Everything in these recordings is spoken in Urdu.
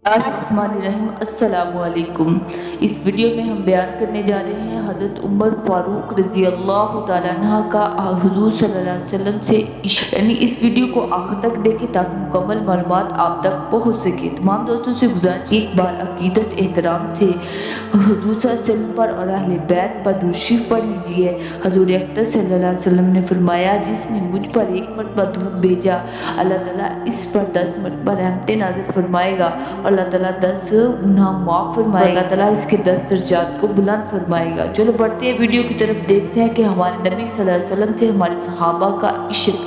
الرحمن السلام علیکم۔ اس ویڈیو میں ہم بیان کرنے جا رہے ہیں حضرت عمر فاروق رضی اللہ تعالیٰ عنہ کا حضور صلی اللہ علیہ وسلم سے عشق، یعنی اس ویڈیو کو آخر تک دیکھیں تاکہ مکمل معلومات آپ تک پہنچ سکے۔ تمام دوستوں سے گزارش ایک بار عقیدت احترام سے حضور صلی اللہ علیہ وسلم پر اور اہل بیت پر درود شریف پڑھ لیجیے۔ حضور اکرم صلی اللہ علیہ وسلم نے فرمایا، جس نے مجھ پر ایک مرتبہ درود بھیجا اللہ تعالیٰ اس پر 10 مرتبہ رحمتیں نازل فرمائے گا، اللہ تعالیٰ 10 گناہ معاف فرمائے گا، اللہ تعالیٰ اس کے 10 درجات کو بلند فرمائے گا۔ چلو بڑھتے ہیں ویڈیو کی طرف، دیکھتے ہیں کہ ہمارے نبی صلی اللہ علیہ وسلم سے ہمارے صحابہ کا عشق۔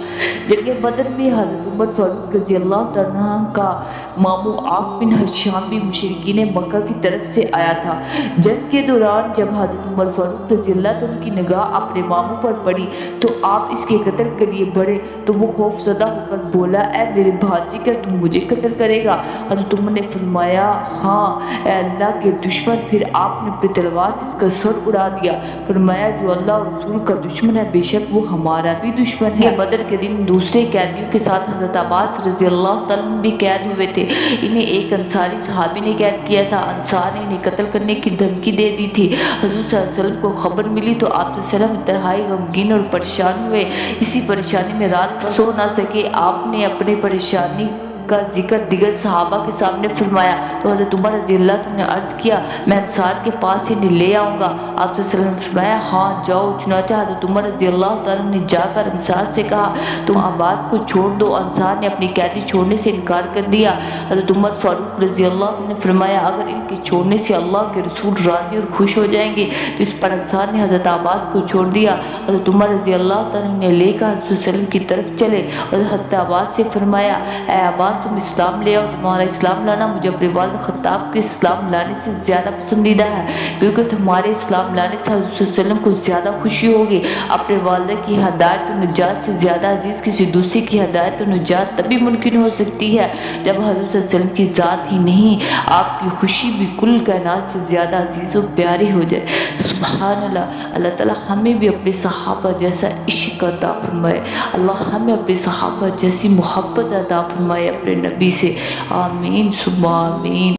جنگ بدر میں حضرت عمر فاروق رضی اللہ تعالیٰ عنہ کا ماموں عاص بن ہشام بھی مشرکین مکہ کی طرف سے آیا تھا۔ جنگ کے دوران جب حضرت عمر فاروق رضی اللہ تعالیٰ عنہ کی نگاہ اپنے ماموں پر پڑی تو آپ اس کے قتل کے لیے بڑھے تو وہ خوف زدہ ہو کر بولا، اے میرے بھانجے، کیا تم مجھے قتل کرے گا؟ حضرت عمر نے فرمایا، ہاں اے اللہ کے دشمن۔ پھر آپ نے اپنی تلوار سے اس کا سر اڑا دیا، فرمایا جو اللہ اور رسول کا دشمن ہے بے شک وہ ہمارا بھی دشمن ہے۔ بدر کے دن دوسرے قیدیوں کے ساتھ حضرت عباس رضی اللہ تعالیٰ عنہ بھی قید ہوئے تھے۔ انہیں ایک انصاری صحابی نے قید کیا تھا۔ انصار نے انہیں قتل کرنے کی دھمکی دے دی تھی۔ حضور صلی اللہ علیہ وسلم کو خبر ملی تو آپ صلی اللہ علیہ وسلم انتہائی غمگین اور پریشان ہوئے۔ اسی پریشانی میں رات بھر سو نہ سکے۔ آپ نے اپنے پریشانی کا ذکر دیگر صحابہ کے سامنے فرمایا تو حضرت عمر رضی اللہ عنہ نے عرض کیا، میں انصار کے پاس انہیں لے آؤں گا۔ آپ صلی اللہ علیہ وسلم نے فرمایا، ہاں جاؤ۔ چنانچہ حضرت عمر رضی اللہ تعالیٰ عنہ نے جا کر انصار سے کہا، تم عباس کو چھوڑ دو۔ انصار نے اپنی قیدی چھوڑنے سے انکار کر دیا۔ حضرت عمر فاروق رضی اللہ عنہ نے فرمایا، اگر ان کے چھوڑنے سے اللہ کے رسول راضی اور خوش ہو جائیں گے تو اس پر انصار نے حضرت عباس کو چھوڑ دیا۔ حضرت عمر رضی اللہ تعالیٰ عنہ نے لے کر حضرت صلی اللہ علیہ وسلم کی طرف چلے اور حضرت عباس سے فرمایا، اے عباس تم اسلام لے آؤ۔ تمہارا اسلام لانا مجھے اپنے والد خطاب کے اسلام لانے سے زیادہ پسندیدہ ہے، کیونکہ تمہارے اسلام لانے سے حضور صلی اللہ علیہ وسلم کو زیادہ خوشی ہوگی۔ اپنے والدہ کی ہدایت و نجات سے زیادہ عزیز کسی دوسرے کی ہدایت و نجات تبھی ممکن ہو سکتی ہے جب حضور صلی اللہ علیہ وسلم کی ذات ہی نہیں، آپ کی خوشی بھی کل کائنات سے زیادہ عزیز و پیاری ہو جائے۔ سبحان اللہ۔ اللہ تعالیٰ ہمیں بھی اپنے صحابہ جیسا عشق عطا فرمائے، اللہ ہمیں اپنے صحابہ جیسی محبت عطا فرمائے اپنے نبی سے۔ آمین ثم آمین۔